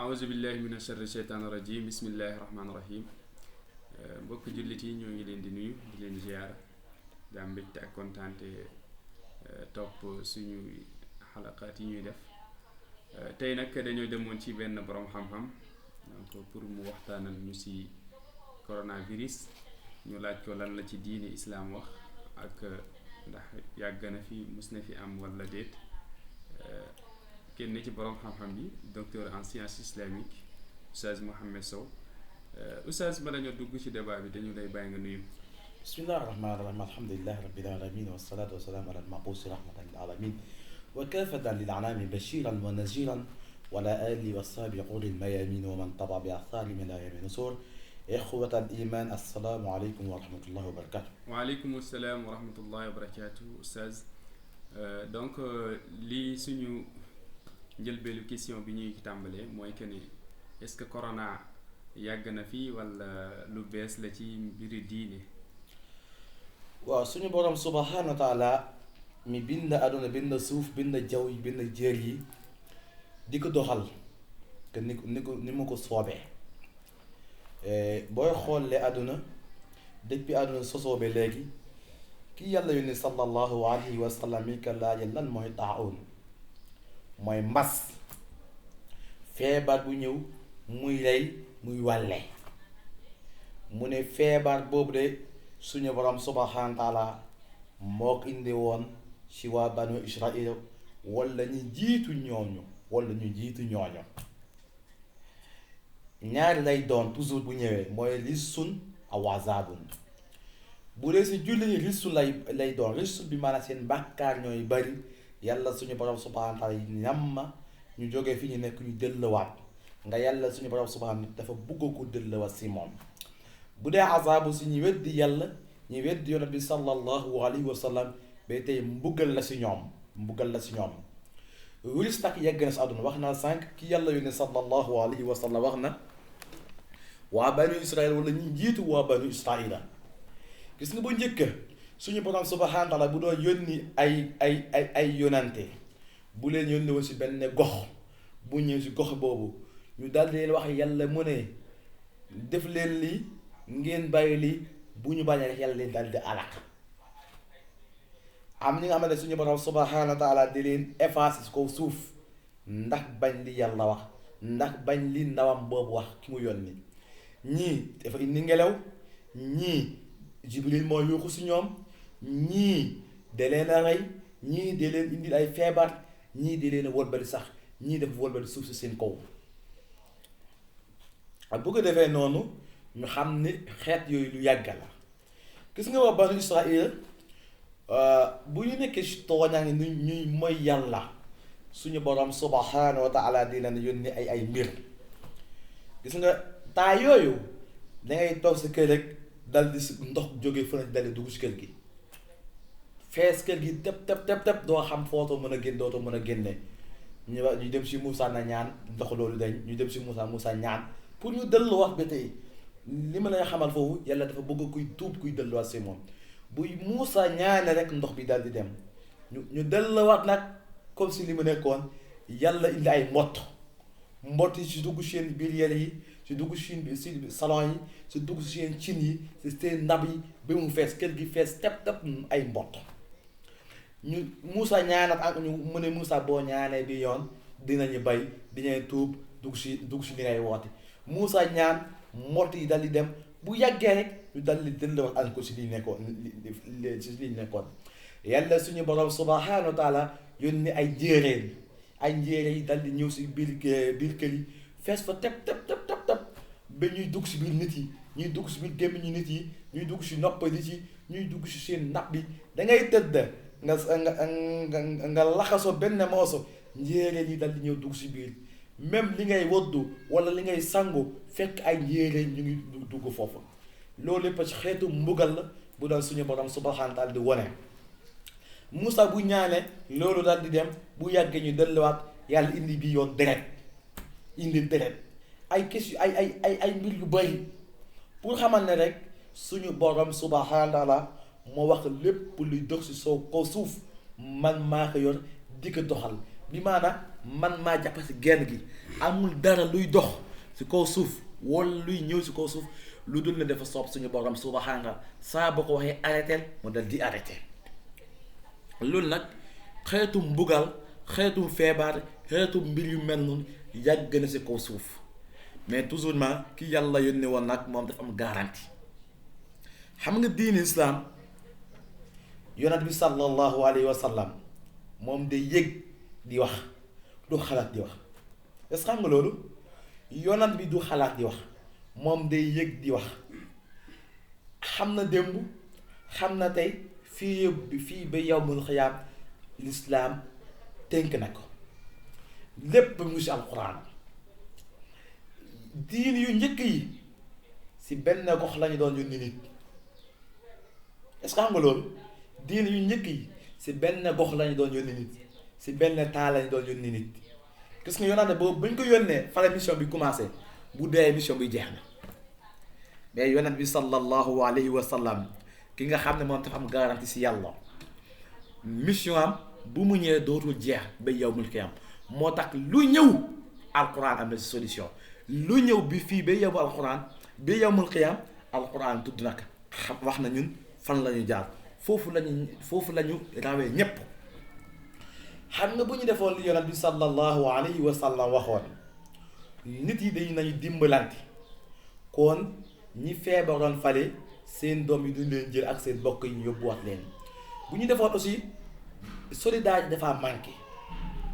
aouzu billahi mina sharri sheytaani rajim bismillahi rahmaani rahim mbokk jullit yi ñoo ngi leen di nuyu di leen ziyaara di am mbégte ak kontaante topp suñu xalaqaat yi ñuy def tey nag dañoo demoon ci benn borom xam-xam donc pour mu waxtaanal ñu ci coronavirus ñu laaj ko lan la ci diini islaam wax ak ndax yàgg na fi mus na fi am walla déet kenn ci borom xam-xam bi docteur en sciences islamiques Oustaz Mouhamed Sow Oustaz bala ñoo dugg ci débat bi dañu lay bàyyi nga nuyu. bismillahi rahmaani rahim alhamdulillahi rabbil alamin wassalatu wassalamu ala al-mabuusi rahmatan lil alamin wa kaafatan lil anaami bashiran wa naziran wa ala alihi wa sahbihi qulil mayamin wa man taba bi atharihim ila yawmi nusur ixwatal iman assalaamu aleykum wa rahmatullahi wa barakatuh. waaleykum salaam wa rahmatullahi wa barakatuh Oustaz donc lii suñu njëlbeelu question bi ñuy tàmbalee mooy que ni est-ce que corona yàgg na fi walla lu bees la ci mbiri diine. waaw suñu borom subhanahu wa taala mi bind àdduna bind suuf bind jaww yi bind jéer yi di ko doxal te ni mu ko soobee booy xoolee àdduna depuis àdduna sosoo ba léegi ki yàlla yónni sallallahu alayhi wa sallam mi ka laaje lan mooy taawun mooy mbas feebar bu ñëw muy rey muy wàlle mu ne feebar boobu de suñu borom subhanahu wa taala moo ko indi woon ci waa banu Israël wala ñu jiitu ñooñu ñaari lay doon toujours bu ñëwee mooy rissun aw azaabun bu dee si julli ñi rissun lay doon rissun bi maanaam seen bàkkaar ñooy bari yàlla suñu borom subhanahu wa taala ñamma ñu jógee fi ñu nekk ñu delluwaat nga yàlla suñu borom subhanahu dafa bugg ko delluwaat si moom bu dee azaabu si ñu weddi yàlla ñu weddi yonent bi sallallahu alayhi wa sallam ba tey mbugal la si ñoom virus nag yegg na si àdduna wax naa sànq ki yàlla yónnee sallallahu alayhi wa sallam wax na waa banu Israël wala ñu jiitu waa banu Israëla gis nga bu njëkk suñu borom subhanahu wa taala bu doon yónni ay yonante bu leen yónni woon si benn gox bu ñëw si gox boobu ñu daal di leen wax yàlla mu ne def leen lii ngeen bàyyi lii bu ñu bañee rek yàlla leen daal di alak am ñi nga xamante ne suñu borom subhanahu wa taala di leen effacer si kaw suuf ndax bañ li yàlla wax ndax bañ li ndawam boobu wax ki mu yónni ñii dafa indi ngelaw ñii Jibril moo yuuxu si ñoom ñii da leen a rey ñii da leen indil ay feebar ñii da leen a wëlbali sax ñii dafa wëlbali suuf si seen kaw ak bu ko defee noonu ñu xam ne xeet yooyu lu yàgg la gis nga waa banu Israël bu ñu nekkee si tooñaa ngi ñuy mooy yàlla suñu borom subhanahu wa taala di leen yónni ay mbir gis nga taa yooyu dangay toog sa kër rek dal di si ndox jógee fële dal di dugg si kër gi fees kër gi tëb doo xam footoo mën a génn dootoo mën a génne ñu dem si Moussa na ñaan ndox loolu dañ ñu dem si Moussa ñaan pour ñu delluwaat ba tey li ma lay xamal foofu yàlla dafa bëgg kuy tuub kuy delluwaat si moom buy Moussa ñaane rek ndox bi dal di dem ñu delluwaat nag comme si li mu nekkoon yàlla indi ay mbott yi si dugg seen biir yére yi si dugg si salon yi si dugg si seen cin yi si seen ndab yi ba mu fees kër gi fees tep ay mbott ñu Moussa ñaanat ak ñu mu ne Moussa boo ñaanee bi yoon dinañu bay dinañ tuub dugg si li ngay woote Moussa ñaan mbott yi dal di dem bu yàggee rek ñu dal di delluwaat an ko si li nekkoon yàlla suñu borom subhanahu wa taala yónni ay njéeréer yi dal di ñëw si biir kër yi fees fa tep ba ñuy dugg si biir nit yi ñuy dugg si biir gémmiñu nit yi ñuy dugg si nopp nit yi ñuy dugg si seen napp bi dangay tëdd nga laxasoo benn mooso njéeréer yi dal di ñëw dugg si biir même li ngay woddu wala li ngay sangu fekk ay njéeréer ñu ngi dugg foofu loolu lépp ci xeetu mbugal la bu dal suñu borom subhanahu wa taala di wone Moussa bu ñaane loolu daal di dem bu yàggee ñu delluwaat yàlla indi bi yoon deret ay question ay mbir yu bari pour xamal ne rek suñu borom subhanahu wa taala moo wax lépp luy dox si soo ko suuf man maa ko yor di ko doxal bi maanaam man maa jàpp si genn gi amul dara luy dox si kaw suuf wala luy ñëw si kaw suuf lu dul ne dafa soob suñu borom subhaana saa boo ko waxee arrêté mu dal di arrêté. loolu nag xeetu mbugal xeetu feebar xeetu mbir yu mel noonu yàgg na si kaw suuf mais toujours ki yàlla yónni woon nag moom dafa am garantie. xam nga diini islam yonent bi sallallahu alayhi wa sallam moom day yëg di wax du xalaat di wax est-ce que xam nga loolu yonent bi du xalaat di wax moom day yëg di wax xam na démb xam na tey fii ba yawmul xiyaam lislaam tënk na ko lépp mu si alquran. diin yu njëkk yi si benn gox lañu doon yónni nit est-ce que xam nga loolu diin yu njëkk yi si benn gox lañu doon yónni nit si benn taal lañu doon yónni nit gis nga yonante boobu bu ñu ko yónnee fa la mission bi commencé bu dee mission bi jeex na mais yonent bi sallallahu alayhi wa sallam ki nga xam ne moom dafa am garantie si yàlla mission am bu mu ñëwee dootul jeex ba yawmul qiyaam moo tax lu ñëw alquran am na si solution lu ñëw bi fii ba yawmu alquran ba yawmul qiyaam alquran tudd nag xam wax na ñun fan la ñu jaar foofu la ñu rawee ñépp. xam nga bu ñu defoon li yonent bi sallallahu alayhi wa sallam waxoon nit yi dañu nañu dimbalante kon ñi feebaroon fale seen doom yi duñ leen jël ak seen bokk yi ñu yóbbuwaat leen. bu ñu defoon aussi solidarité dafa manqué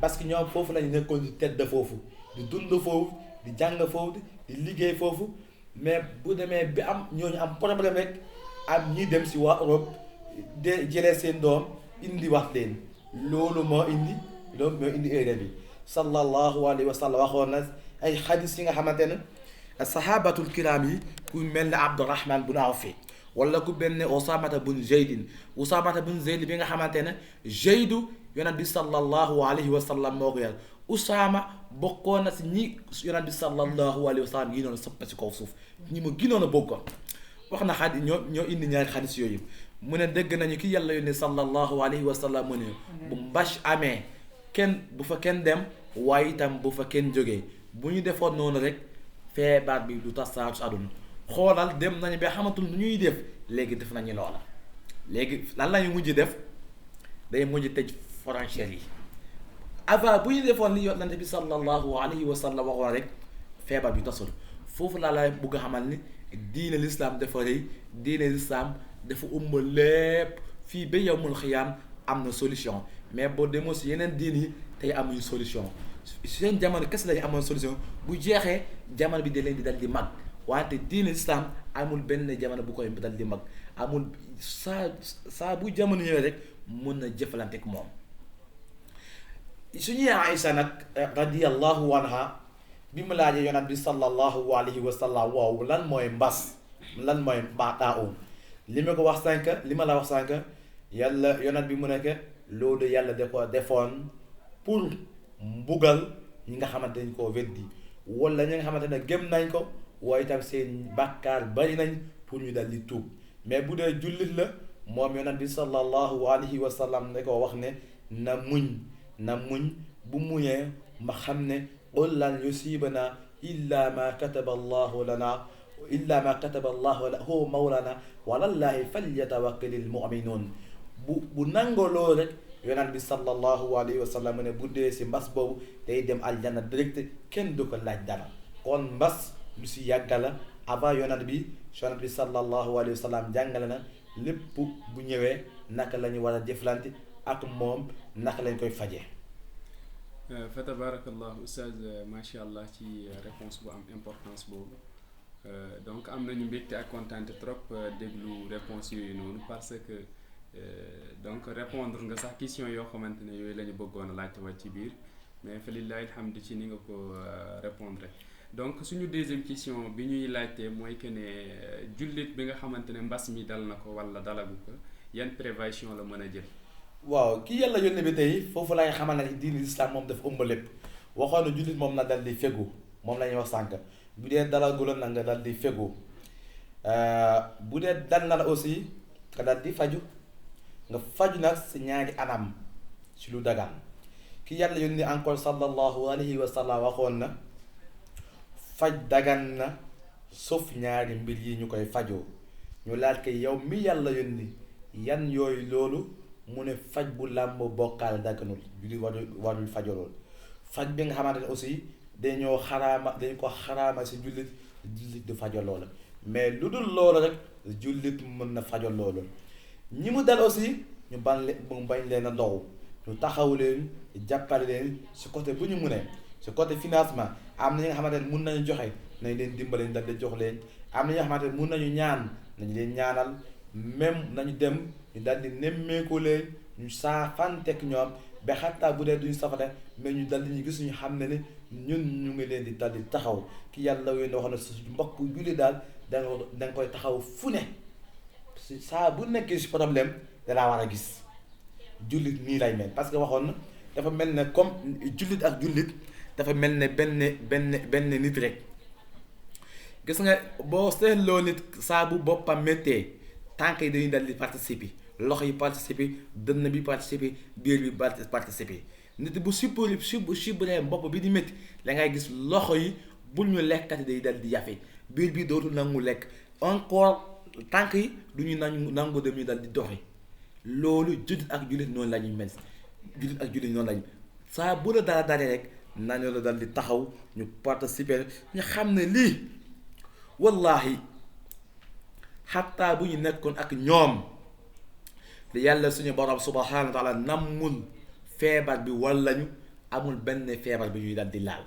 parce que ñoom foofu lañu nekkoon di tedd foofu di dund foofu di jàng foofu di liggéey foofu mais bu demee bi am ñooñu am problème rek am ñi dem si waa Europe de jëlee seen doom indi wax leen loolu moo indi erreur bi. sallallahu alayhi wa sallam waxoon na ay xadis yi nga xamante ne sahabatul kiram yi ku mel ne Abdurrahman bun Awf wala ku mel ne Usaamata bun Zaydin bi nga xamante ne Zaydu yonent bi sallallahu alayhi wa sallam moo ko yar Usaama bokkoon na si ñi yonent bi sallallahu alayhi wa sallam ginoon a soppa si kaw suuf ñi ma ginoon a bokkoon. wax na xadis ñoo indi ñaari xadis yooyu mu ne dégg nañu ki yàlla yónnee sallallahu alayhi wa sallam mu ne bu mbas amee bu fa kenn dem waaye itam bu fa kenn jógee bu ñu defoon noonu rek feebar bi du tasaatu si àdduna xoolal dem nañu ba xamatul nu ñuy def léegi def nañu loola léegi lan lañu mujj def day mujj tëj frontières yi avant bu ñu defoon li yonent bi sallallahu alayhi wa sallam waxoon rek feebar bi tasul foofu laa lay bugg a xamal ni diine l'islam dafa rëy diine l'islam dafa umba lépp fii ba yawmul xiyaam am na solution mais boo demoo si yeneen diin yi tey amuñu solution seen jamono kese lañu amoon solution bu jeexee jamono bi da leen di dal di mag wante diine l'islam amul benn jamono bu koy dal di mag amul saa bu jamono ñëwee rek mun na jëfalante ak moom. suñu Aïcha nag radiyallahu anha bi mu laajee yonent bi sallallahu alayhi wa sallam waaw lan mooy mbas lan mooy mbaataa li ma la wax sànq yàlla yonent bi mu nekk loolu yàlla da ko defoon pour mbugal ñi nga xamante nañ koo weddi wala ñi nga xamante ne gëm nañ ko waaye itam seen bàkkaar bari nañ pour ñu dal di tuub mais bu dee jullit la moom yonent bi sallallahu alayhi wa sallam ne ko wax ne na muñ bu muñee ma xam ne qul lan yusibana illa ma kataba allahu lana huwa mawlana walallahi falyatawakkalil mu'minun bu nangoo loolu rek yonent bi sallallahu alayhi wa sallam ne bu dee si mbas boobu day dem aljanna direct kenn du ko laaj dara kon mbas lu si yàgga la avant yonent bi sallallahu alayhi wa sallam jàngale na lépp bu ñëwee naka la ñu war a jëflante ak moom naka lañ koy fajee. fa tabarakallah oustaz macha allah ci réponse bu am importance boobu donc am nañu mbégte ak kontaante trop déglu réponse yooyu noonu parce que donc répondre nga sax question yoo xamante ne yooyu la ñu bëggoon a laajte wa ci biir mais fa lillahi alhamdu ci ni nga ko répondre donc suñu deuxième question bi ñuy laajte mooy que ne jullit bi nga xamante ne mbas mi dal na ko wala dalagu ko yan prévention la mën a jël. waaw ki yàlla yónni bi tey foofu laay xamal ne diine islam moom dafa ëmb lépp waxoon na jullit moom na dal di fegu moom la ñuy wax sànq bu dee dalagula na nga dal di fegu bu dee dal na la aussi nga dal di faju nga faju nag si ñaari anam si lu dagan ki ki yàlla yónni encore sallallahu alayhi wa sallam waxoon na faj dagan na sauf ñaari mbir yi ñu koy fajoo ñu laaj ko yow mi yàlla yónni yan yooyu loolu mu ne faj bu làmb bokkaale daganul jullit warul fajoo loolu faj bi nga xamante ne aussi dañ ko xaraama si jullit du fajoo loolu mais lu dul loolu rek jullit mën na fajoo loolu ñi mu dal aussi ñu bañ leen a ndox ñu taxaw leen jàppale leen si côté bu ñu mënee si côté financement am na ñi nga xamante ne mun nañu joxe nañ leen dimbale ñu dal di jox leen am na ñi nga xamante ne mun nañu ñaan nañu leen ñaanal même nañu dem ñu dal di nemmeeku leen ñu saafanteeg ñoom ba xattaa bu dee duñu safate mais ñu dal di ñu gis ñu xam ne ñun ñu ngi leen di dal di taxaw ki yàlla wéy na wax na su mbokk julli daal danga koy taxaw fu ne saa bu nekkee si problème dalaa war a gis jullit nii lay mel parce que waxoon na dafa mel ne comme jullit ak jullit dafa mel ne benn nit rek gis nga boo seetloo nit saa bu boppam méttee tànk yi dañuy dal di participer loxo yi participer dënn bi participer biir bi participer nit bu subburee bopp bi di métti da ngay gis loxo yi bul ñu lekkati day dal di yafe biir bi dootul nangu lekk encore tànk yi du ñu nangu dem ñu dal di doxi loolu jullit ak jullit noonu la ñuy mel jullit ak jullit noonu la ñu saa bu la dara daree rek nañu la dal di taxaw ñu participer ñu xam ne lii wallahi xataa bu ñu nekkoon ak ñoom li yàlla suñu borom subhanahu wa taala nammul feebar bi walla ñu amul benn feebar bi ñuy dal di laal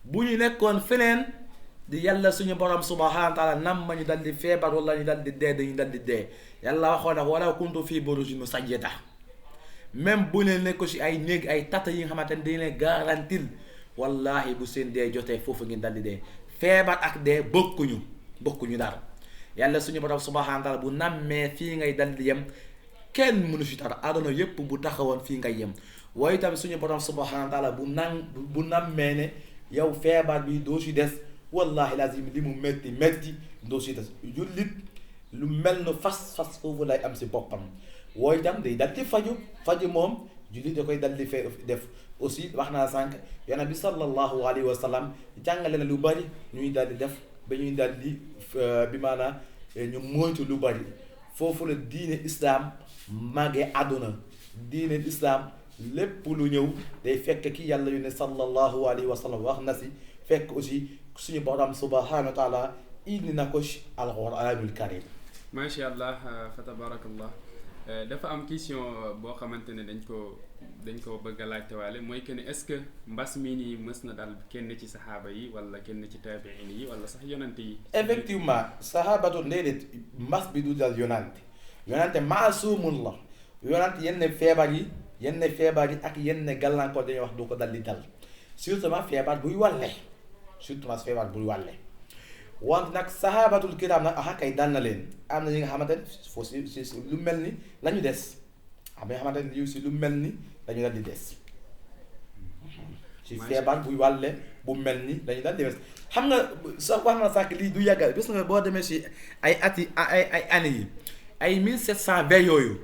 bu ñu nekkoon feneen di yàlla suñu borom subhanahu wa taala nam ma ñu dal di feebar wala ñu dal di dee dañu dal di dee yàlla waxoon na wala kuntu fii burujin mushayyada même bu leen nekk ci ay néeg ay tata yi nga xamante ne dañ leen garantil wallahi bu seen dee jotee foofu ngeen dal di dee feebar ak dee bokkuñu dara yàlla suñu borom subhanahu wa taala bu nammee fii ngay dal di yem kenn mënu ci dara aduna yépp bu taxawoon fii ngay yem waaye tamit suñu borom subhanahu wa taala bu nammee ne yow feebar bi doo ci des wallahi lazim li mu métti doo ci des jullit lu mel na fas foofu lay am si boppam wooy tam day dal di faju moom jullit da koy dal di def aussi wax naa sànq yonent bi sallallahu alayhi wa sallam jàngale na lu bari ñuy dal di def ba ñuy dal di bi maanaam ñu moytu lu bari foofu la diine islam màggee àdduna diine islam lépp lu ñëw day fekk ki yàlla yu ne sallallahu alayhi wa sallam wax na si fekk aussi suñu borom subhanahu wa taala indi na ko ci alquranul karim. macha allah fa tabarakallah dafa am question boo xamante ne dañ ko bëgg a laajte waale mooy que ne est-ce que mbas mii nii mës na dal kenn ci saxaaba yi wala kenn ci taabiin yi wala sax yonante yi. effectivement saxaabatu déedéet mbas bi du dal yonante maasumun la yonante yenn feebar yi ak yenn gàllankoor dañuy wax du ko dal di dal surtout feebar buy wàlle wante nag saxaabatul kiram nag kay dal na leen am na ñi nga xamante ne foo si lu mel ni la ñu des am na nga xamante ne si lu mel ni dañu dal di des si feebar buy wàlle bu mel ni dañu dal di des xam nga sax wax na sànq lii du yàggal bis nga boo demee si ay at yi ay années yi ay 1720 yooyu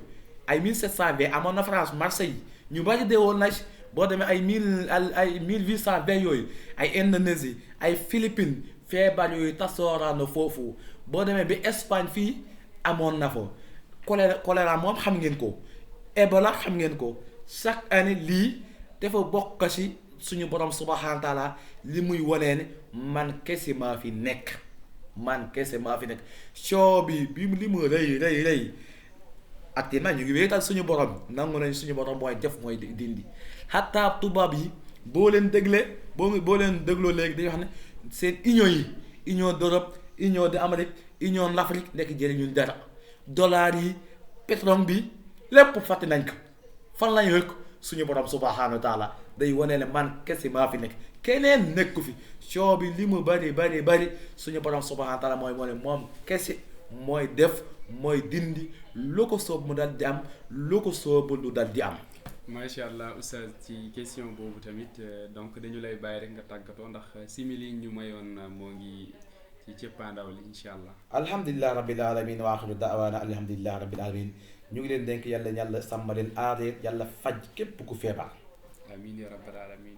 ay 1720 amoon na France Marseille ñu bari dee woon na boo demee ay 1820 yooyu ay Indonésie ay Philippines feebar yooyu tasooraan foofu boo demee bi Espagne fii amoon na fa choléra moom xam ngeen ko Ebola xam ngeen ko chaque année lii dafa bokk ci suñu borom subhanahu wa taala li muy wanee ne man kese maa fi nekk soo bi li mu rëy actuellement ñu ngi wéetal suñu borom nangu nañ suñu borom mooy def mooy dindi xataa tubaab yi boo leen dégloo léegi dañuy wax ne seen union d'Europe union d'Amérique union d'Afrique nekk jëriñu dara dollars yi pétrole bi lépp fàtte nañ ko fan lañ rëkk suñu borom subhanahu wa taala day wane ne man kese maa fi nekk keneen nekku fi soo bi li mu bari suñu borom subhanahu wa taala mooy moo ne moom kese mooy def mooy dindi lu ko soob mu dal di am lu ko soobul du dal di am. macha allah oustaz ci question boobu tamit donc dañu lay bàyyi rek nga tàggatoo ndax simili ñu mayoon moo ngi ci cëppaandaw li incha allah. alhamdulilah rabbil alamin wa axiru daawaana alhamdulilah rabbil alamin ñu ngi leen dénk yàlla sàmm leen aar yàlla faj képp ku feebar. amin ya rabbal alamin